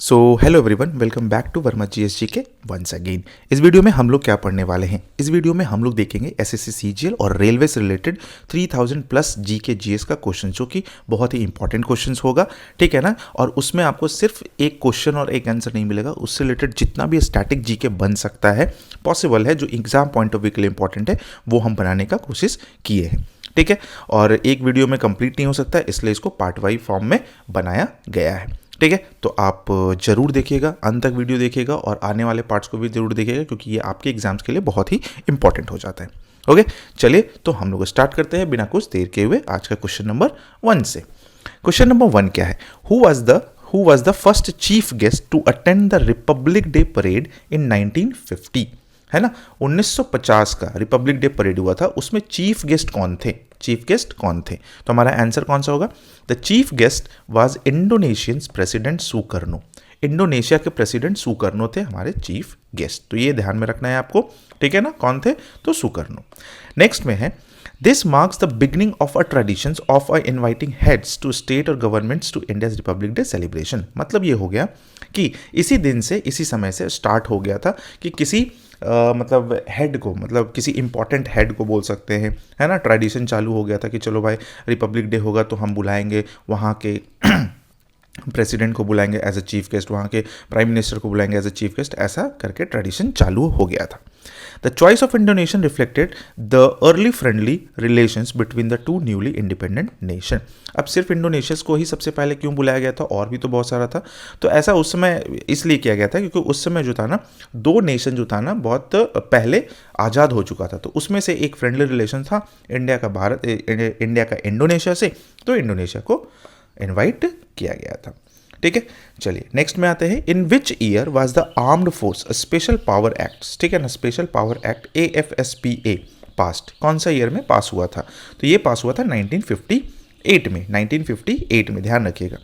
So hello everyone, welcome back to Verma GSG के once again. इस video में हम लोग क्या पढ़ने वाले हैं? इस वीडियो में हम लोग देखेंगे एसएससी सीजीएल और रेलवे से रिलेटेड 3000 प्लस जी के जीएस का क्वेश्चन, जो कि बहुत ही इंपॉर्टेंट क्वेश्चन होगा, ठीक है ना। और उसमें आपको सिर्फ एक क्वेश्चन और एक आंसर नहीं मिलेगा, उससे रिलेटेड जितना भी स्टैटिक जी के बन सकता है, पॉसिबल है, जो एग्जाम पॉइंट ऑफ व्यू के लिए इंपॉर्टेंट है, वो हम बनाने का कोशिश किए हैं, ठीक है। और एक वीडियो में कंप्लीट नहीं हो सकता, इसलिए इसको पार्ट वाइज फॉर्म में बनाया गया है, ठीक है। तो आप जरूर देखिएगा, अंत तक वीडियो देखिएगा और आने वाले पार्ट्स को भी जरूर देखिएगा, क्योंकि ये आपके एग्जाम्स के लिए बहुत ही इंपॉर्टेंट हो जाता है। ओके, चलिए तो हम लोग स्टार्ट करते हैं बिना कुछ देर के हुए आज का क्वेश्चन नंबर 1 से। क्वेश्चन नंबर 1 क्या है? Who was the first chief guest to attend the Republic Day parade in 1950? है ना, 1950 का रिपब्लिक डे परेड हुआ था, उसमें चीफ गेस्ट कौन थे? चीफ गेस्ट कौन थे? तो हमारा आंसर कौन सा होगा? The chief guest was Indonesians president Sukarno. Indonesia के प्रेसिडेंट सुकर्नो थे हमारे चीफ गेस्ट, तो ये ध्यान में रखना है आपको, ठीक है ना। कौन थे? तो सुकर्नो। नेक्स्ट में है, this marks the beginning of a tradition of inviting heads to state और governments to India's Republic Day celebration. मतलब ये हो गया कि इसी दिन से, इसी समय से स्टार्ट हो गया था कि किसी मतलब हेड को, मतलब किसी इंपॉर्टेंट हेड को बोल सकते हैं, है ना, ट्रेडिशन चालू हो गया था कि चलो भाई रिपब्लिक डे होगा तो हम बुलाएंगे वहाँ के प्रेसिडेंट को, बुलाएंगे एज अ चीफ गेस्ट, वहाँ के प्राइम मिनिस्टर को बुलाएंगे एज अ चीफ गेस्ट, ऐसा करके ट्रेडिशन चालू हो गया था। The choice of Indonesian reflected the early friendly relations between the two newly independent nation. अब सिर्फ इंडोनेशियस को ही सबसे पहले क्यों बुलाया गया था? और भी तो बहुत सारा था। तो ऐसा उस समय इसलिए किया गया था क्योंकि उस समय जो था ना, दो नेशन जो था ना बहुत पहले आज़ाद हो चुका था, तो उसमें से एक फ्रेंडली रिलेशन था इंडिया का भारत, इंडिया का इंडोनेशिया से, तो इंडोनेशिया को इनवाइट किया गया था, ठीक है। चलिए नेक्स्ट में आते हैं। In which year was the armed force special power act, ठीक है ना, special power act AFSPA passed, कौन सा ईयर में पास हुआ था? तो ये पास हुआ था 1958 में, 1958 में, ध्यान रखिएगा।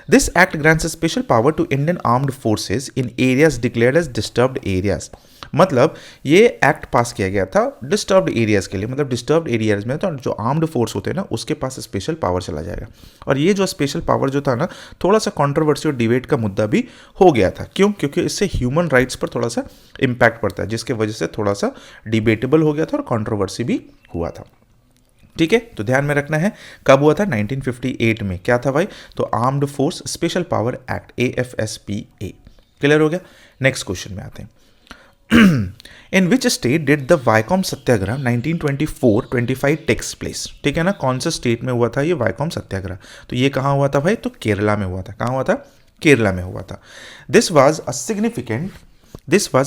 This act grants special power to Indian armed forces in areas declared as disturbed areas. मतलब ये एक्ट पास किया गया था डिस्टर्ब्ड एरियाज के लिए, मतलब डिस्टर्ब्ड एरियाज में तो जो आर्म्ड फोर्स होते हैं ना, उसके पास स्पेशल पावर चला जाएगा। और ये जो स्पेशल पावर जो था ना, थोड़ा सा कंट्रोवर्सी और डिबेट का मुद्दा भी हो गया था। क्यों? क्योंकि इससे ह्यूमन राइट्स पर थोड़ा सा इम्पैक्ट पड़ता है, जिसके वजह से थोड़ा सा डिबेटेबल हो गया था और कंट्रोवर्सी भी हुआ था, ठीक है। तो ध्यान में रखना है, कब हुआ था? 1958 में। क्या था भाई? तो armed force special power act AFSPA। Clear हो गया? नेक्स्ट क्वेश्चन में आते हैं। In which state did the Vaikom Satyagraha 1924-25 takes place? ठीक है ना, कौन सा स्टेट में हुआ था ये वाइकॉम सत्याग्रह? तो ये कहाँ हुआ था भाई? तो केरला में हुआ था। कहाँ हुआ था? केरला में हुआ था। This was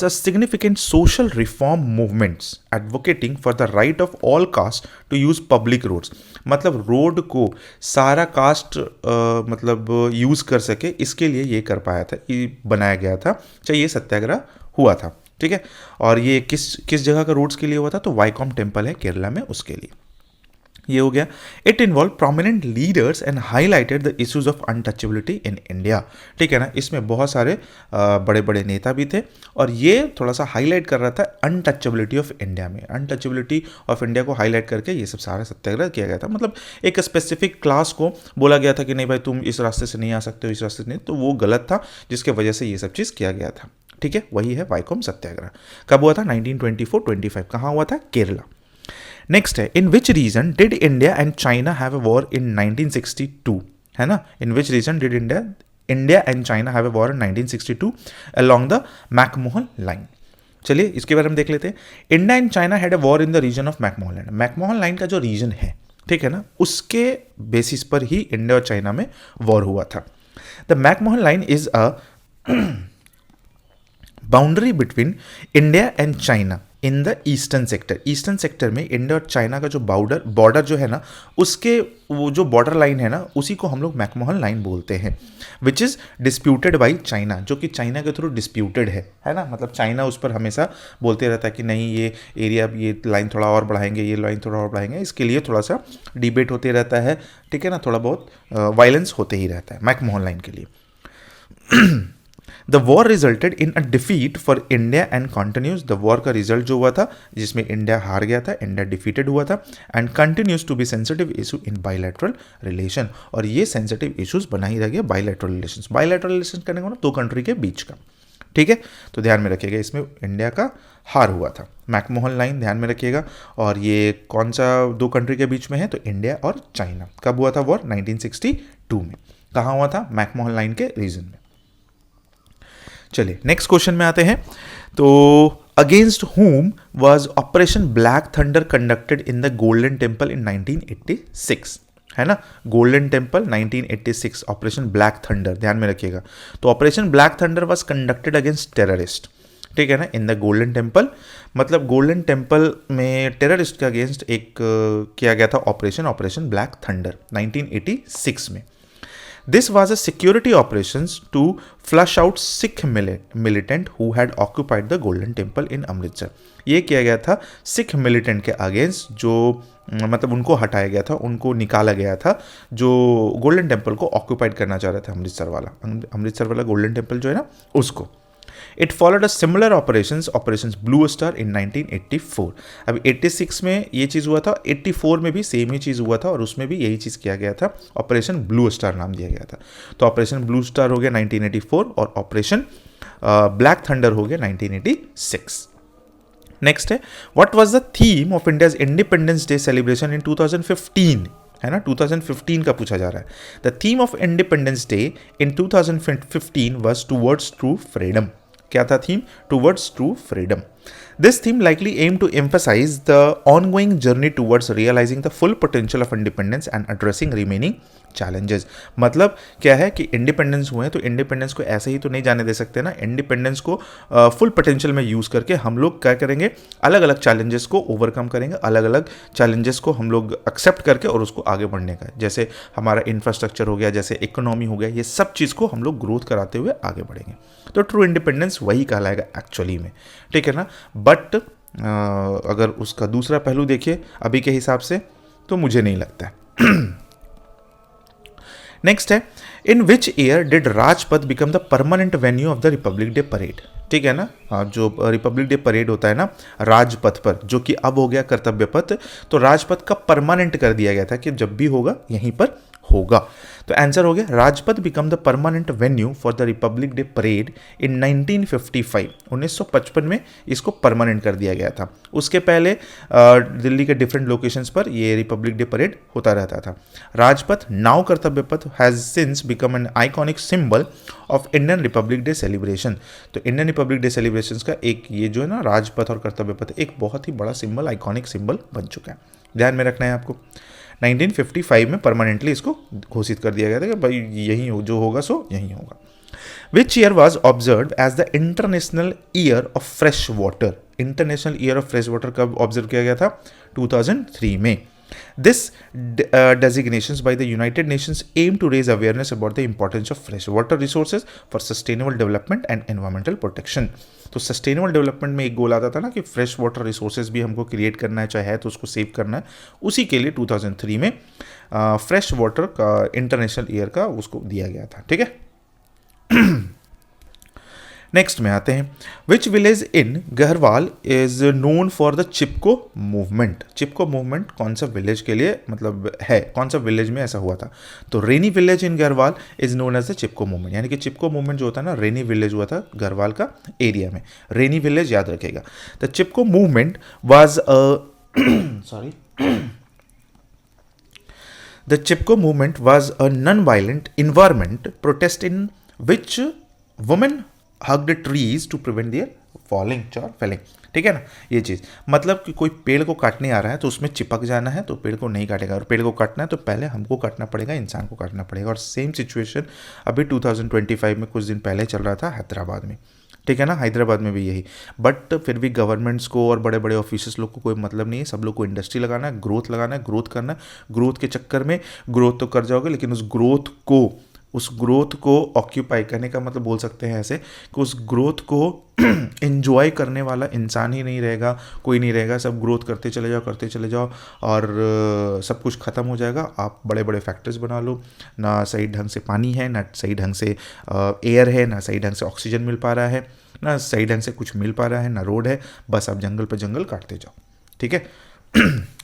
a significant social reform movements advocating for the right of all caste to use public roads। मतलब रोड को सारा कास्ट मतलब यूज़ कर सके, इसके लिए ये कर पाया था, ये बनाया गया था, चाहे ये सत्याग्रह हुआ था, ठीक है। और ये किस जगह का रोड्स के लिए हुआ था? तो वाइकॉम टेम्पल है केरला में, उसके लिए ये हो गया। It involve prominent leaders and highlighted the issues of untouchability in India, ठीक है ना। इसमें बहुत सारे बड़े बड़े नेता भी थे और ये थोड़ा सा हाईलाइट कर रहा था अनटचेबिलिटी ऑफ इंडिया में, अनटचेबिलिटी ऑफ इंडिया को हाईलाइट करके ये सब सारा सत्याग्रह किया गया था। मतलब एक स्पेसिफिक क्लास को बोला गया था कि नहीं भाई तुम इस रास्ते से नहीं आ सकते हो, इस रास्ते से नहीं, तो वो गलत था, जिसके वजह से ये सब चीज़ किया गया था, ठीक है। वही है वाइकॉम सत्याग्रह। कब हुआ था? 1924-25। कहाँ हुआ था? केरला। नेक्स्ट है, in which region did India and China have a war in 1962? है ना, in which region did India and China have a war in 1962 along the McMahon line? चलिए इसके बारे में देख लेते हैं। India and China had a war in the region of McMahon line. McMahon line का जो रीजन है, ठीक है ना, उसके बेसिस पर ही इंडिया और चाइना में वॉर हुआ था। The McMahon line is a boundary between India and China in the eastern sector. Eastern sector में इंडिया और चाइना का जो बॉर्डर जो है ना, उसके वो जो बॉर्डर लाइन है ना, उसी को हम लोग मैकमोहन लाइन बोलते हैं, which is disputed by China, जो कि चाइना के थ्रू डिस्प्यूटेड है ना। मतलब चाइना उस पर हमेशा बोलते रहता है कि नहीं ये एरिया, ये लाइन थोड़ा और बढ़ाएंगे, ये लाइन थोड़ा और बढ़ाएंगे, इसके लिए थोड़ा सा डिबेट होते रहता है, ठीक है ना, थोड़ा बहुत वायलेंस होते ही रहता है मैकमोहन लाइन के लिए। The war resulted in a defeat for India and continues, the war का रिजल्ट जो हुआ था जिसमें इंडिया हार गया था, इंडिया डिफीटेड हुआ था, and continues to be sensitive issue in bilateral relation, और ये सेंसिटिव इशूज बना ही रह गया बायलैटरल रिलेशन। बायलैटरल रिलेशन करने को ना दो कंट्री के बीच का, ठीक है, तो ध्यान में रखिएगा इसमें इंडिया का हार हुआ था। मैकमोहन लाइन ध्यान में रखिएगा, और ये कौन सा दो कंट्री के बीच में है, तो इंडिया और चाइना। कब हुआ था वॉर? 1962 में। कहाँ हुआ था? मैकमोहन लाइन के रीजन में। चलिए नेक्स्ट क्वेश्चन में आते हैं। तो against whom was operation black thunder conducted in the golden temple in 1986, है ना, golden temple 1986, operation black thunder, ध्यान में रखिएगा। तो operation black thunder was conducted against terrorist, ठीक है ना, इन द गोल्डन टेम्पल, मतलब गोल्डन टेम्पल में टेररिस्ट के अगेंस्ट एक किया गया था ऑपरेशन ब्लैक थंडर 1986 में। This was a security operations to flush out Sikh militant who had occupied the Golden Temple in Amritsar. ये किया गया था सिख मिलिटेंट के अगेंस्ट, जो मतलब उनको हटाया गया था, उनको निकाला गया था, जो गोल्डन टेम्पल को ऑक्यूपाइड करना चाह रहे थे, अमृतसर वाला गोल्डन टेम्पल जो है ना उसको। It followed a similar operations blue star in 1984। अब 86 में ये चीज़ हुआ था, 84 में भी सेम ही चीज़ हुआ था, और उसमें भी यही चीज़ किया गया था, ऑपरेशन ब्लू स्टार नाम दिया गया था। तो ऑपरेशन ब्लू स्टार हो गया 1984, और ऑपरेशन ब्लैक थंडर हो गया 1986। नेक्स्ट है, what was the theme of India's independence day celebration in 2015, है ना, 2015 का पूछा जा रहा है। The theme of independence day in 2015 was towards true freedom. क्या था theme? Towards true freedom. This theme likely aimed to emphasize the ongoing journey towards realizing the full potential of independence and addressing remaining challenges। मतलब क्या है कि independence हुए तो independence को ऐसे ही तो नहीं जाने दे सकते ना, इंडिपेंडेंस को फुल पोटेंशियल में यूज़ करके हम लोग क्या करेंगे, अलग अलग चैलेंजेस को ओवरकम करेंगे, अलग अलग चैलेंजेस को हम लोग एक्सेप्ट करके और उसको आगे बढ़ने का, जैसे हमारा इंफ्रास्ट्रक्चर हो गया, जैसे इकोनॉमी हो गया, ये सब चीज़ को हम लोग ग्रोथ कराते हुए आगे बढ़ेंगे। तो ट्रू इंडिपेंडेंस वही कहलाएगा एक्चुअली में, ठीक है ना। बट अगर उसका दूसरा पहलू देखिए अभी के हिसाब से तो मुझे नहीं लगता है। नेक्स्ट है, in which year did Rajpath become the permanent venue of the Republic Day parade, ठीक है ना। जो रिपब्लिक डे परेड होता है ना राजपथ पर, जो कि अब हो गया कर्तव्य पथ, तो राजपथ का परमानेंट कर दिया गया था कि जब भी होगा यहीं पर होगा। तो आंसर हो गया, Rajpath become the permanent venue for the Republic Day parade in 1955। 1955 में इसको परमानेंट कर दिया गया था। उसके पहले दिल्ली के डिफरेंट लोकेशंस पर ये रिपब्लिक डे परेड होता रहता था। राजपथ नाउ कर्तव्य पथ has since become an iconic symbol of Indian Republic Day celebration. तो इंडियन रिपब्लिक डे सेलिब्रेशन का एक ये जो है ना राजपथ और कर्तव्य पथ एक बहुत ही बड़ा सिंबल, आइकॉनिक सिंबल बन चुका है, ध्यान में रखना है आपको। 1955 में परमानेंटली इसको घोषित कर दिया गया था कि भाई यही जो होगा सो यही होगा। Which year was observe as the international year of fresh water. International year of fresh water कब ऑब्जर्व किया गया था? 2003 में। This designations by the United Nations aim to raise awareness about the importance of freshwater resources for sustainable development and environmental protection। तो sustainable development में एक गोल आता था ना कि फ्रेश वाटर रिसोर्सेज भी हमको क्रिएट करना है, चाहे है तो उसको सेव करना है। उसी के लिए 2003 में फ्रेश वाटर का इंटरनेशनल ईयर का उसको दिया गया था, ठीक है। नेक्स्ट में आते हैं, which village in Garhwal is known for the Chipko movement. Chipko movement कौन सा विलेज के लिए मतलब है, कौन सा विलेज में ऐसा हुआ था? तो Reni village in Garhwal is known as the Chipko movement, यानी कि चिपको मूवमेंट जो होता है ना रेनी विलेज हुआ था गहरवाल का एरिया में। रेनी विलेज याद रखेगा। The Chipko movement was sorry the Chipko movement was a non violent environment protest in which women hugged trees to prevent their falling और फेलिंग, ठीक है ना। ये चीज़ मतलब कि कोई पेड़ को काटने आ रहा है तो उसमें चिपक जाना है तो पेड़ को नहीं काटेगा, और पेड़ को काटना है तो पहले हमको काटना पड़ेगा, इंसान को काटना पड़ेगा। और सेम सिचुएशन अभी 2025 में कुछ दिन पहले चल रहा था हैदराबाद में, ठीक है ना। हैदराबाद में भी यही, बट फिर भी गवर्नमेंट्स को और बड़े बड़े ऑफिसर्स लोग को कोई मतलब नहीं है। सब लोग को इंडस्ट्री लगाना है, ग्रोथ लगाना है, ग्रोथ करना है। ग्रोथ के चक्कर में ग्रोथ तो कर जाओगे लेकिन उस ग्रोथ को उस ग्रोथ को ऑक्यूपाई करने का मतलब बोल सकते हैं ऐसे कि उस ग्रोथ को एंजॉय करने वाला इंसान ही नहीं रहेगा, कोई नहीं रहेगा, सब ग्रोथ करते चले जाओ और सब कुछ ख़त्म हो जाएगा। आप बड़े बड़े फैक्ट्रीज बना लो, ना सही ढंग से पानी है, ना सही ढंग से एयर है, ना सही ढंग से ऑक्सीजन मिल पा रहा है, ना सही ढंग से कुछ मिल पा रहा है, ना रोड है, बस आप जंगल पर जंगल काटते जाओ, ठीक है।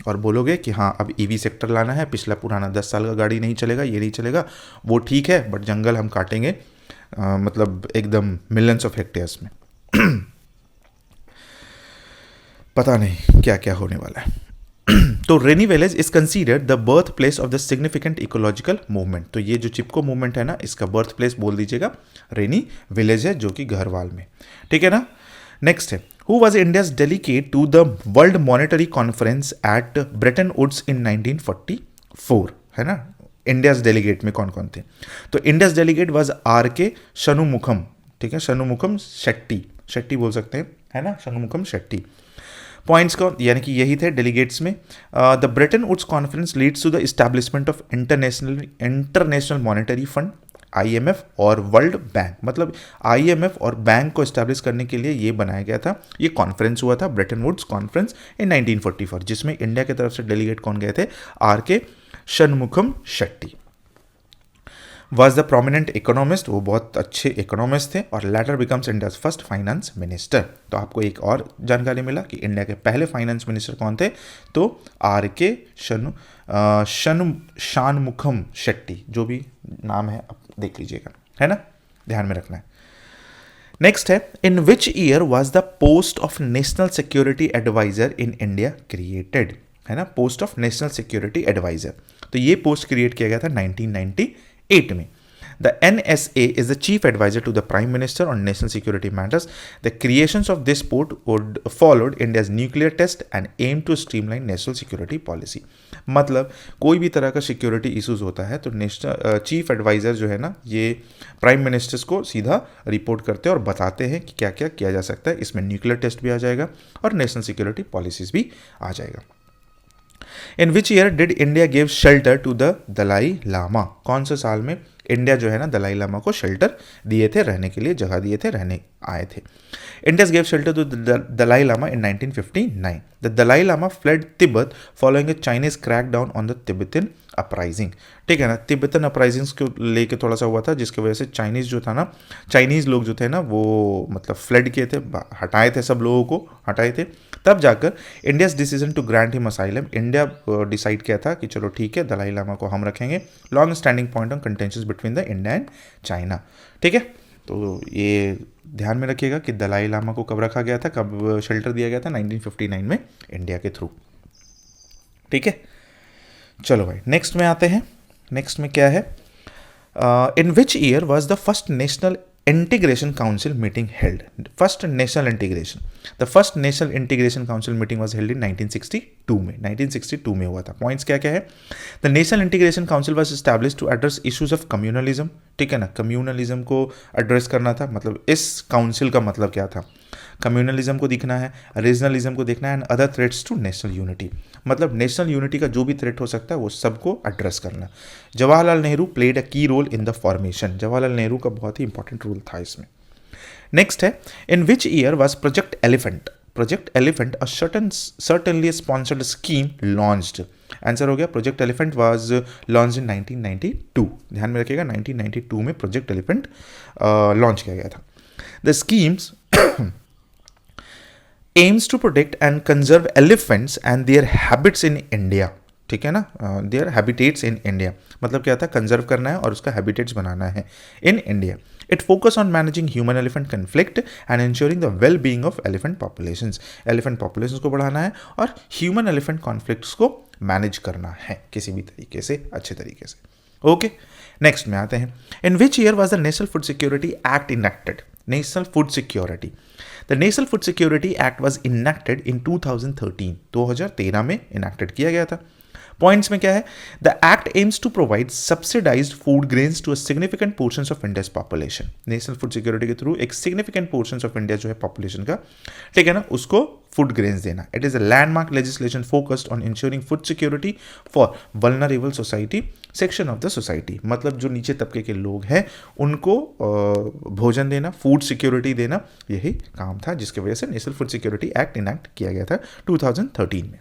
और बोलोगे कि हाँ अब ईवी सेक्टर लाना है, पिछला पुराना 10 साल का गाड़ी नहीं चलेगा, ये नहीं चलेगा, वो ठीक है, बट जंगल हम काटेंगे मतलब एकदम मिलियंस ऑफ हेक्टेयर्स में। पता नहीं क्या क्या होने वाला है। तो Reni village is considered the birth place of the significant ecological movement. तो ये जो चिपको मूवमेंट है ना, इसका बर्थ प्लेस बोल दीजिएगा रेनी विलेज है, जो कि घरवाल में, ठीक है ना। नेक्स्ट है, who was India's delegate to the world monetary conference at Bretton Woods in 1944, है ना। इंडियाज डेलीगेट में कौन कौन थे? तो इंडियाज डेलीगेट वॉज R.K. शनुमुखम, ठीक है, शनुमुखम शेट्टी बोल सकते हैं, है ना, शनुमुखम शेट्टी। पॉइंट्स को यानी कि यही थे डेलीगेट्स में। The Bretton Woods conference leads to the establishment of international monetary fund IMF और वर्ल्ड बैंक, मतलब IMF और बैंक को एस्टैब्लिश करने के लिए ये बनाया गया था। ये कॉन्फ्रेंस हुआ था ब्रेटन वुड्स कॉन्फ्रेंस इन 1944, जिसमें इंडिया की तरफ से डेलीगेट कौन गए थे? R.K. Shanmukham Shetty. Was the prominent economist, वो बहुत अच्छे इकोनॉमिस्ट थे, और later becomes India's first finance minister. तो आपको एक और जानकारी मिला कि इंडिया के पहले फाइनेंस मिनिस्टर कौन थे? तो R.K. शानमुखम शेट्टी, जो भी नाम है आप देख लीजिएगा, है ना, ध्यान में रखना है। नेक्स्ट है, in which year was the post of national security advisor in India created, है ना, post of national security advisor. तो ये पोस्ट क्रिएट किया गया था 1998 में। The NSA is the chief advisor to the Prime Minister on national security matters. The creations of this post would followed India's nuclear test and aimed to streamline national security policy. मतलब कोई भी तरह का security issues होता है तो national chief adviser जो है ना, ये प्राइम मिनिस्टर्स को सीधा रिपोर्ट करते हैं और बताते हैं कि क्या क्या किया जा सकता है। इसमें न्यूक्लियर टेस्ट भी आ जाएगा और नेशनल सिक्योरिटी पॉलिसीज भी आ जाएगा। In which year did India give shelter to the Dalai Lama? कौन से साल में इंडिया जो है ना दलाई लामा को शेल्टर दिए थे, रहने के लिए जगह दिए थे, रहने आए थे। India's give shelter to Dalai Lama in 1959। The Dalai Lama fled Tibet following a Chinese crack down on the Tibetan uprising, ठीक है ना। तिब्बतन अपराइजिंग्स को लेके थोड़ा सा हुआ था, जिसकी वजह से चाइनीज़ लोग जो थे ना, वो मतलब फ्लड किए थे, हटाए थे, सब लोगों को हटाए थे। तब जाकर India's decision to grant him asylum, India decide किया था कि चलो ठीक है, दलाई लामा को हम रखेंगे। Long standing point on contentions between the India and China, ठीक है। तो ये ध्यान में रखिएगा कि दलाई लामा को कब रखा गया था, कब शेल्टर दिया गया था? 1959 में इंडिया के थ्रू, ठीक है। चलो भाई नेक्स्ट में आते हैं। नेक्स्ट में क्या है? In which year was the first national integration council meeting held? First national integration, the first national integration council meeting was held in 1962 में। 1962 में हुआ था। पॉइंट्स क्या क्या है? The national integration council was establish to address issues of communalism, ठीक है ना, कम्युनलिज्म को एड्रेस करना था। मतलब इस काउंसिल का मतलब क्या था? कम्युनलिज्म को दिखना है, रीजनलिज्म को देखना है, and other threats to national unity. मतलब नेशनल यूनिटी का जो भी थ्रेट हो सकता है वो सबको एड्रेस करना। Jawaharlal Nehru played a key role in the formation. Jawaharlal Nehru का बहुत ही इंपॉर्टेंट रोल था इसमें। नेक्स्ट है, in which year was project elephant? Project elephant a certainly sponsored scheme launched. Answer हो गया, project elephant was launch in 1992। ध्यान में रखिएगा 1992 में प्रोजेक्ट एलिफेंट लॉन्च किया गया था। The schemes aims to protect and conserve elephants and their habits in India, ठीक है ना, their habitats in India। मतलब क्या था? कंजर्व करना है और उसका हैबिटेट्स बनाना है इन India. It focus on managing human elephant conflict and ensuring the well being of elephant populations. Elephant populations को बढ़ाना है और ह्यूमन एलिफेंट कॉन्फ्लिक्ट्स को मैनेज करना है किसी भी तरीके से, अच्छे तरीके से। ओके, नेक्स्ट में आते हैं। In which year was the national food security act enacted? National food security, the national food security act was enacted in 2013। 2013 में इनेक्टेड किया गया था। पॉइंट्स में क्या है? The act aims to provide subsidised food grains to a significant portions of India's population. National food security के through एक significant portions of India जो है पॉपुलेशन का, ठीक है ना, उसको फूड ग्रेन्स देना। It is a landmark legislation focused on ensuring food security for vulnerable society section of the society, मतलब जो नीचे तबके के लोग हैं उनको भोजन देना, फूड सिक्योरिटी देना, यही काम था, जिसकी वजह से national food security act enact किया गया था 2013 में।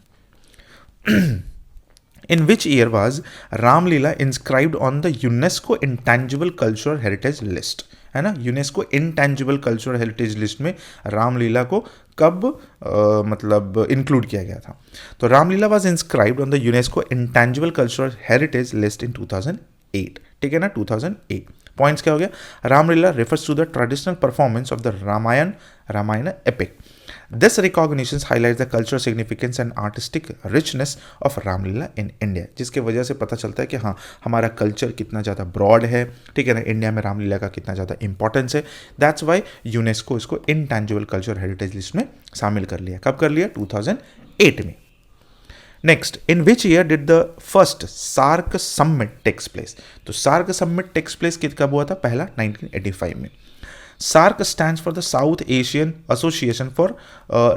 In which year was Ramlila inscribed on the UNESCO Intangible Cultural Heritage List? है ना, UNESCO intangible cultural heritage list में रामलीला को कब मतलब इंक्लूड किया गया था? तो Ramlila was inscribed on the UNESCO intangible cultural heritage list in 2008, ठीक है ना, 2008। पॉइंट्स क्या हो गया? Ramlila refers to the traditional performance of the Ramayana epic. This recognition highlights the cultural significance and artistic richness of Ramlila in India, जिसके वजह से पता चलता है कि हाँ, हमारा कल्चर कितना ज़्यादा ब्रॉड है, ठीक है ना, इंडिया में रामलीला का कितना ज़्यादा इंपॉर्टेंस है। दैट्स वाई यूनेस्को इसको इनटैंजिबल कल्चर हेरिटेज लिस्ट में शामिल कर लिया। कब कर लिया? 2008 में। Next, in which year did the first SAARC summit takes place? तो सार्क समिट टेक्स प्लेस कब हुआ था? पहला 1985 में। SAARC stands for the South Asian Association for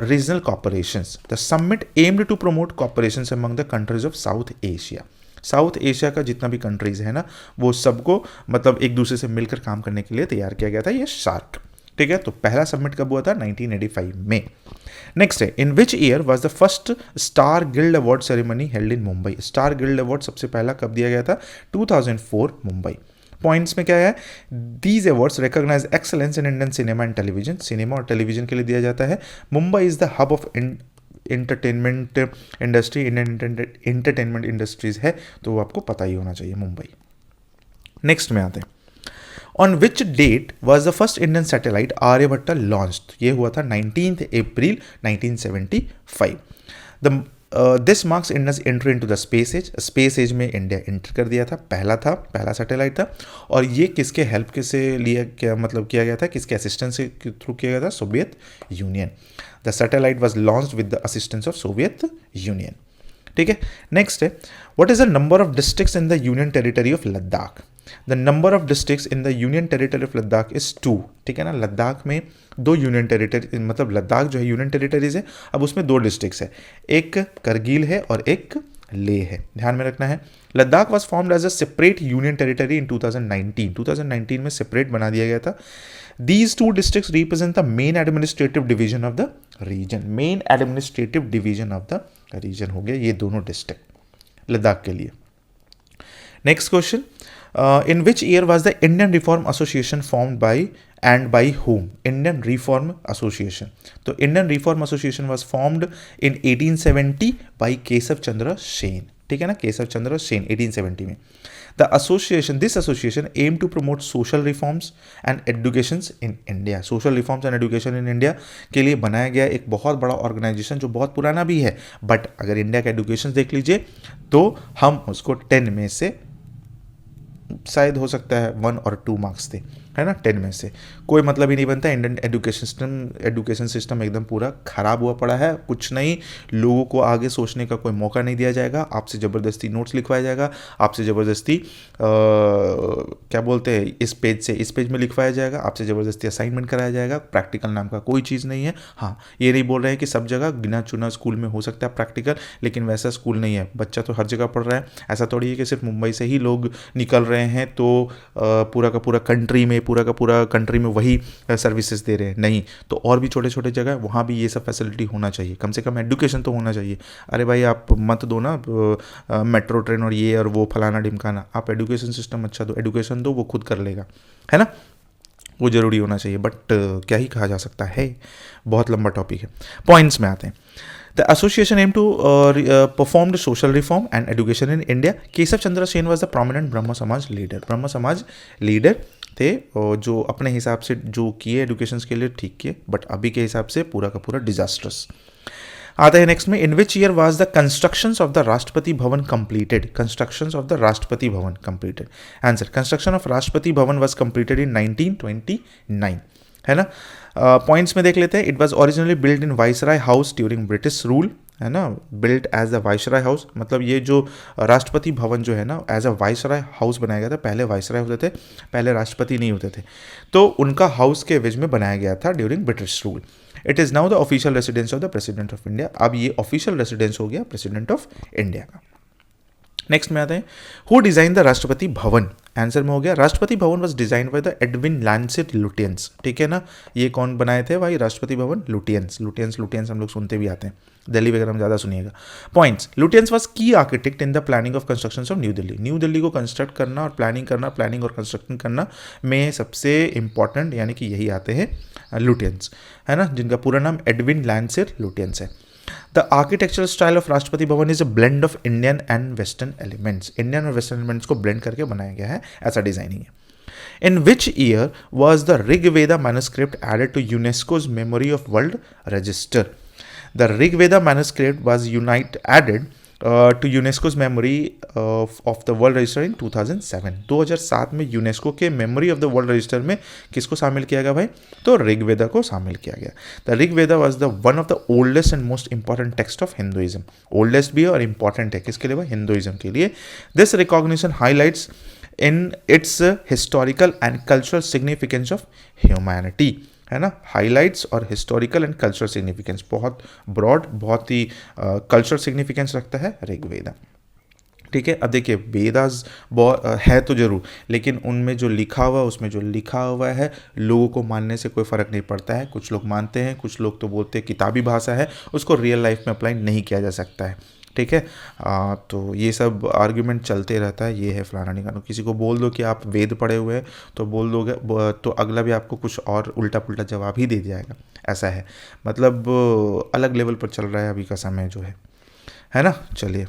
Regional Cooperations. The summit aimed to promote cooperations among the countries of South Asia. South Asia का जितना भी countries है ना, वो सबको मतलब एक दूसरे से मिलकर काम करने के लिए तैयार किया गया था ये सार्क, ठीक है। तो पहला समिट कब हुआ था? 1985 में। नेक्स्ट है, in which year was the first star guild award ceremony held in Mumbai? Star guild award सबसे पहला कब दिया गया था? 2004 मुंबई। पॉइंट्स में क्या है? These awards recognise excellence in Indian cinema and television, cinema और टेलीविजन के लिए दिया जाता है। Mumbai is the hub of entertainment industry, Indian entertainment industries है, तो वो आपको पता ही होना चाहिए मुंबई। नेक्स्ट में आते हैं, on which date was the first Indian satellite Aryabhata launched? ये हुआ था 19 April 1975। This marks India's entry into the space age, space age में इंडिया एंटर कर दिया था, पहला सैटेलाइट था। और ये किसके हेल्प के से लिया क्या मतलब किया गया था, किसके असिस्टेंस के थ्रू किया गया था? Soviet union. The satellite was launched with the assistance of Soviet union, ठीक है। नेक्स्ट है, what is the number of districts in the union territory of Ladakh? The number of districts in the union territory of Ladakh is 2, ठीक है ना। लद्दाख में 2 union territory, मतलब लद्दाख जो है यूनियन टेरिटरीज है, अब उसमें 2 डिस्ट्रिक्ट्स है, एक करगिल है और एक लेह है, ध्यान में रखना है। Ladakh was formed as a separate union territory in 2019 में सेपरेट बना दिया गया था। These 2 districts represent the main administrative division of the region, main administrative division of the region हो गया ये दोनों डिस्ट्रिक्ट लद्दाख के लिए। Next question, in which year was the Indian reform association formed by and by home? Indian reform association, तो Indian reform association was formed in 1870 by Keshab Chandra Sen, ठीक है ना, केशव चंद्र सेन 1870 में। This association aim to promote social reforms and educations in India. Social reforms and education in India के लिए बनाया गया एक बहुत बड़ा ऑर्गेनाइजेशन जो बहुत पुराना भी है, बट अगर इंडिया का एडुकेशन देख लीजिए तो हम उसको 10 में से शायद हो सकता है 1 और 2 मार्क्स थे, है ना, 10 में से कोई मतलब ही नहीं बनता। इंडियन एजुकेशन सिस्टम एकदम पूरा खराब हुआ पड़ा है, कुछ नहीं, लोगों को आगे सोचने का कोई मौका नहीं दिया जाएगा, आपसे ज़बरदस्ती नोट्स लिखवाया जाएगा, आपसे ज़बरदस्ती क्या बोलते हैं इस पेज से इस पेज में लिखवाया जाएगा, आपसे ज़बरदस्ती असाइनमेंट कराया जाएगा, प्रैक्टिकल नाम का कोई चीज़ नहीं है। हाँ, ये नहीं बोल रहे हैं कि सब जगह गिना चुना स्कूल में हो सकता है प्रैक्टिकल, लेकिन वैसा स्कूल नहीं है, बच्चा तो हर जगह पढ़ रहा है। ऐसा थोड़ी है कि सिर्फ मुंबई से ही लोग निकल रहे हैं तो पूरा का पूरा कंट्री में वही सर्विसेज दे रहे हैं, नहीं, तो और भी छोटे छोटे जगह वहाँ भी ये सब फैसिलिटी होना चाहिए, कम से कम एजुकेशन तो होना चाहिए। अरे भाई आप मत दो ना मेट्रो ट्रेन और ये और वो फलाना ढिमकाना, आप एजुकेशन सिस्टम अच्छा दो, एजुकेशन दो, वो खुद कर लेगा, है ना, वो जरूरी होना चाहिए। बट क्या ही कहा जा सकता है, बहुत लंबा टॉपिक है। पॉइंट्स में आते हैं, The association aimed to perform the social reform and education in India. Keshav Chandra Sen was the prominent ब्रह्म समाज लीडर, ब्रह्म समाज लीडर थे जो अपने हिसाब से जो किए एजुकेशन के लिए ठीक किए, बट अभी के हिसाब से पूरा का पूरा डिजास्टर्स। आता है नेक्स्ट में, in which year was the constructions of the Rashtrapati Bhavan completed? Constructions of the Rashtrapati Bhavan completed. Answer, construction of Rashtrapati Bhavan was completed in 1929, है ना। पॉइंट्स में देख लेते हैं, it was originally build in viceroy house during British rule, है ना, built as the viceroy house, मतलब ये जो राष्ट्रपति भवन जो है ना एज अ वाइसराय हाउस बनाया गया था। पहले वाइसराय होते थे, पहले राष्ट्रपति नहीं होते थे, तो उनका हाउस के एवज में बनाया गया था during British rule. It is now the official residence of the president of India, अब ये ऑफिशियल रेसिडेंस हो गया प्रेसिडेंट ऑफ इंडिया का। नेक्स्ट में आते हैं, हु डिजाइन द राष्ट्रपति भवन। आंसर में हो गया Rashtrapati Bhavan was design by the Edwin Lancet Lutyens. ठीक है ना, ये कौन बनाए थे भाई राष्ट्रपति भवन? लुटियंस। लुटियंस हम लोग सुनते भी आते हैं, दिल्ली वगैरह में ज़्यादा सुनिएगा। पॉइंट्स, लुटियंस वॉज की architect in the planning of construction of new Delhi. New Delhi को कंस्ट्रक्ट करना और प्लानिंग और कंस्ट्रक्शन करना में सबसे इंपॉर्टेंट यानी कि यही आते हैं लुटियंस, है ना, जिनका पूरा नाम एडविन लैंसेट लुटियंस है। The architectural style of Rashtrapati Bhavan is a blend of Indian and western elements. Indian और वेस्टर्न एलिमेंट्स को ब्लेंड करके बनाया गया है, ऐसा डिजाइनिंग है। In which year was the Rig Veda manuscript added to UNESCO's Memory of World Register? The Rig Veda manuscript was added to UNESCO's Memory of the World Register in 2007. 2007 में UNESCO के memory of the world register में किसको शामिल किया गया भाई? तो ऋग वेदा को शामिल किया गया। The Rig Veda was the one of the oldest and most important text of Hinduism. Oldest भी है और इंपॉर्टेंट है किसके लिए भाई? हिंदुइज्म के लिए। This recognition highlights in its historical and cultural significance of humanity, है ना, हाईलाइट्स और हिस्टोरिकल एंड कल्चरल सिग्निफिकेंस, बहुत ब्रॉड, बहुत ही कल्चरल सिग्निफिकेंस रखता है ऋग्वेदा। ठीक है, अब देखिए वेदास है तो जरूर, लेकिन उनमें जो लिखा हुआ, उसमें जो लिखा हुआ है लोगों को मानने से कोई फ़र्क नहीं पड़ता है। कुछ लोग मानते हैं, कुछ लोग तो बोलते हैं किताबी भाषा है, उसको रियल लाइफ में अप्लाई नहीं किया जा सकता है। ठीक है, तो ये सब आर्ग्यूमेंट चलते रहता है, ये है फलाना निकालो। किसी को बोल दो कि आप वेद पढ़े हुए हैं तो बोल दोगे तो अगला भी आपको कुछ और उल्टा पुल्टा जवाब ही दे जाएगा, ऐसा है। मतलब अलग लेवल पर चल रहा है अभी का समय जो है ना। चलिए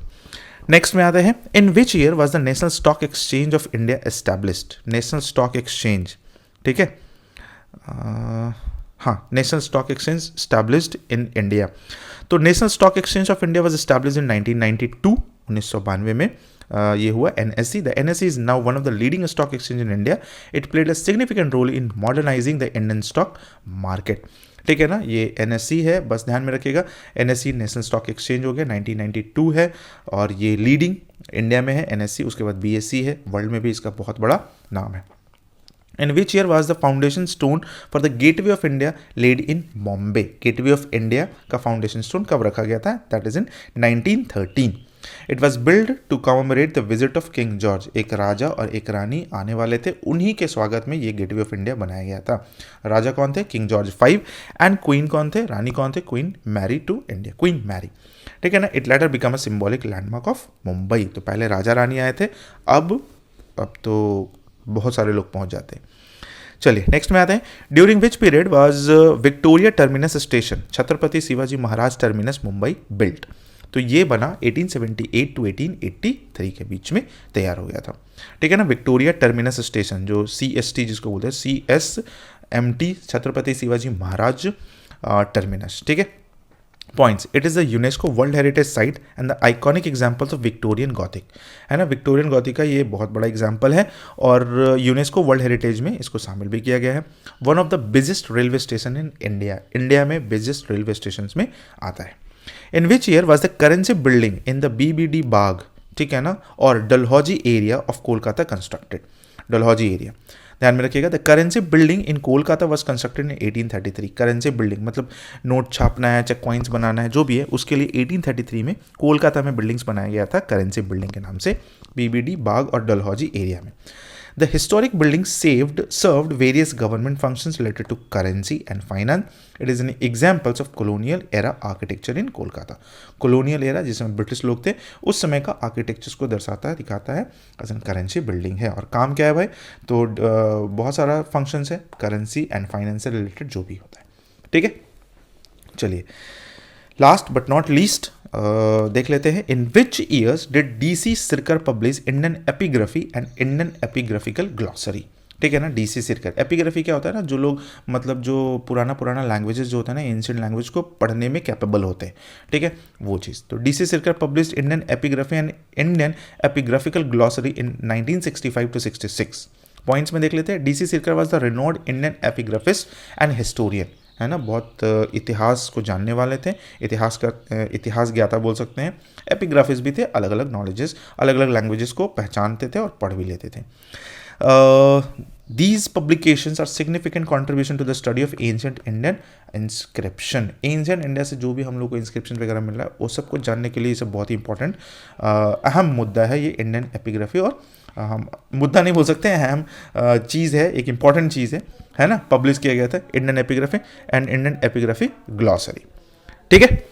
नेक्स्ट में आते हैं, in which year was the national stock exchange of India established. National stock exchange, ठीक है, हाँ, national stock exchange established in India. तो national stock exchange of India was established in 1992, 1992 में ये हुआ NSE। The NSE is now one of the leading stock exchange in India. It played a significant role in modernising the Indian stock market. ठीक है ना, ये NSE है, बस ध्यान में रखिएगा। NSE नेशनल स्टॉक एक्सचेंज हो गया, 1992 है और ये लीडिंग इंडिया में है NSE। उसके बाद BSE है, वर्ल्ड में भी इसका बहुत बड़ा नाम है। In which year was the foundation stone for the Gateway of India laid in Bombay? Gateway of India का foundation stone कब रखा गया था? That is in 1913. It was built to commemorate the visit of King George. एक राजा और एक रानी आने वाले थे, उन्हीं के स्वागत में ये गेटवे ऑफ इंडिया बनाया गया था। राजा कौन थे? किंग जॉर्ज 5 एंड क्वीन कौन थे? रानी कौन थे? Queen Mary to India, queen Mary. ठीक है ना। It later become a symbolic landmark of Mumbai. तो पहले राजा रानी आए थे, अब तो बहुत सारे लोग पहुंच जाते हैं। चलिए नेक्स्ट में आते हैं, during which period was Victoria terminus station, Chhatrapati Shivaji Maharaj terminus Mumbai built. तो ये बना 1878 टू 1883 के बीच में तैयार हो गया था। ठीक है ना। विक्टोरिया टर्मिनस स्टेशन जो CST जिसको बोलते हैं, CSMT, छत्रपति शिवाजी महाराज टर्मिनस। ठीक है। Points, it is the UNESCO world heritage site and the iconic examples of Victorian Gothic, है ना। विक्टोरियन गॉथिक का ये बहुत बड़ा एग्जाम्पल है और यूनेस्को वर्ल्ड हेरिटेज में इसको शामिल भी किया गया है। One of the biggest railway station in India, India में बिजेस्ट रेलवे स्टेशन में आता है। In which year was the currency building in the BBD Bagh, ठीक है ना, और Dalhousie area of Kolkata constructed. Dalhousie area ध्यान में रखिएगा। The currency building in Kolkata was constructed in 1833। Currency building मतलब नोट छापना है चाहे कॉइन्स बनाना है जो भी है, उसके लिए 1833 में कोलकाता में बिल्डिंग्स बनाया गया था करेंसी बिल्डिंग के नाम से, BBD बाग और डलहौजी एरिया में। The historic building served various government functions related to currency and finance. It is an examples of colonial era architecture in Kolkata. Colonial era जिसमें ब्रिटिश लोग थे उस समय का आर्किटेक्चर को दर्शाता है, दिखाता है। एज एन करेंसी बिल्डिंग है और काम क्या है भाई, तो बहुत सारा फंक्शंस है करेंसी एंड फाइनेंस से रिलेटेड जो भी होता है। ठीक है। चलिए लास्ट बट नॉट लीस्ट देख लेते हैं, in which years did DC Sircar publish Indian epigraphy and Indian epigraphical glossary. ठीक है ना। DC सिरकर, एपिग्राफी क्या होता है ना, जो लोग मतलब जो पुराना लैंग्वेजेस जो होता है ना, एंशिएंट लैंग्वेज को पढ़ने में कैपेबल होते हैं। ठीक है, वो चीज़। तो DC Sircar publish Indian epigraphy and Indian epigraphical glossary in 1965 to 66। Points में देख लेते हैं, DC Sircar was the renowned Indian epigraphist and historian, है ना, बहुत इतिहास को जानने वाले थे, इतिहास ज्ञाता बोल सकते हैं। एपिग्राफिस्ट भी थे, अलग अलग नॉलेजेस, अलग अलग लैंग्वेजेस को पहचानते थे और पढ़ भी लेते थे। These publications are significant contribution to the study of ancient Indian inscription. Ancient India से जो भी हम लोग को inscription वगैरह मिल रहा है वो सब कुछ जानने के लिए इसे बहुत ही इंपॉर्टेंट अहम मुद्दा है ये इंडियन एपिग्राफी, और हम मुद्दा नहीं बोल सकते हैं, अहम चीज़ है, एक इंपॉर्टेंट चीज़ है ना। पब्लिश किया गया था Indian epigraphy and Indian epigraphy glossary, ठीक है।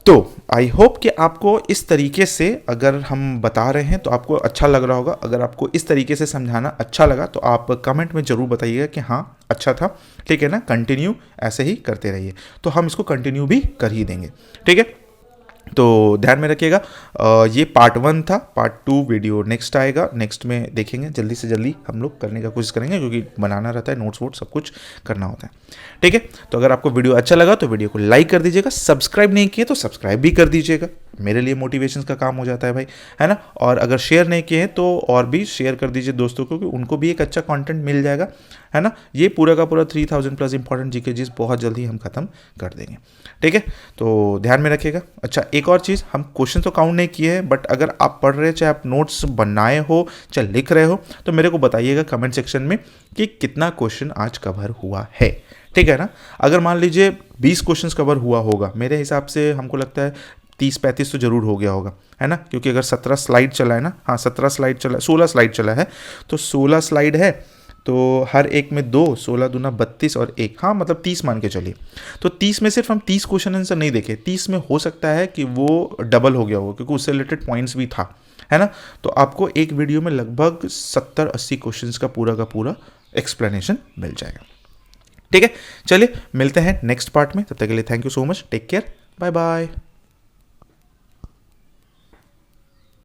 तो आई होप कि आपको इस तरीके से अगर हम बता रहे हैं तो आपको अच्छा लग रहा होगा। अगर आपको इस तरीके से समझाना अच्छा लगा तो आप कमेंट में ज़रूर बताइएगा कि हाँ अच्छा था, ठीक है ना। कंटिन्यू ऐसे ही करते रहिए, तो हम इसको कंटिन्यू भी कर ही देंगे, ठीक है। तो ध्यान में रखिएगा, ये पार्ट 1 था। पार्ट 2 वीडियो नेक्स्ट आएगा, नेक्स्ट में देखेंगे। जल्दी से जल्दी हम लोग करने का कोशिश करेंगे क्योंकि बनाना रहता है, नोट्स वोट सब कुछ करना होता है, ठीक है। तो अगर आपको वीडियो अच्छा लगा तो वीडियो को लाइक कर दीजिएगा, सब्सक्राइब नहीं किए तो सब्सक्राइब भी कर दीजिएगा, मेरे लिए मोटिवेशन का काम हो जाता है भाई, है ना। और अगर शेयर नहीं किए हैं तो और भी शेयर कर दीजिए दोस्तों को, क्योंकि उनको भी एक अच्छा कंटेंट मिल जाएगा, है ना। ये पूरा का पूरा 3000 प्लस इंपॉर्टेंट जीके जीज बहुत जल्दी हम खत्म कर देंगे, ठीक है। तो ध्यान में रखिएगा। अच्छा, एक और चीज़, हम क्वेश्चन तो काउंट नहीं किए हैं, बट अगर आप पढ़ रहे, चाहे आप नोट्स बनाए हो चाहे लिख रहे हो, तो मेरे को बताइएगा कमेंट सेक्शन में कि कितना क्वेश्चन आज कवर हुआ है, ठीक है ना। अगर मान लीजिए 20 क्वेश्चन कवर हुआ होगा, मेरे हिसाब से हमको लगता है 30-35 तो जरूर हो गया होगा, है ना। क्योंकि अगर 17 स्लाइड चला है ना, हाँ 17 स्लाइड चला, 16 स्लाइड चला है, तो 16 स्लाइड है तो हर एक में 2, 16 दूना 32 और 1, हाँ मतलब 30 मान के चलिए। तो 30 में सिर्फ हम 30 क्वेश्चन आंसर नहीं देखे, 30 में हो सकता है कि वो डबल हो गया हो क्योंकि उससे रिलेटेड पॉइंट्स भी था, है ना। तो आपको एक वीडियो में लगभग 70-80 क्वेश्चन का पूरा एक्सप्लेनेशन मिल जाएगा, ठीक है। चलिए मिलते हैं नेक्स्ट पार्ट में, तब तक के लिए thank you so much, take care, bye bye.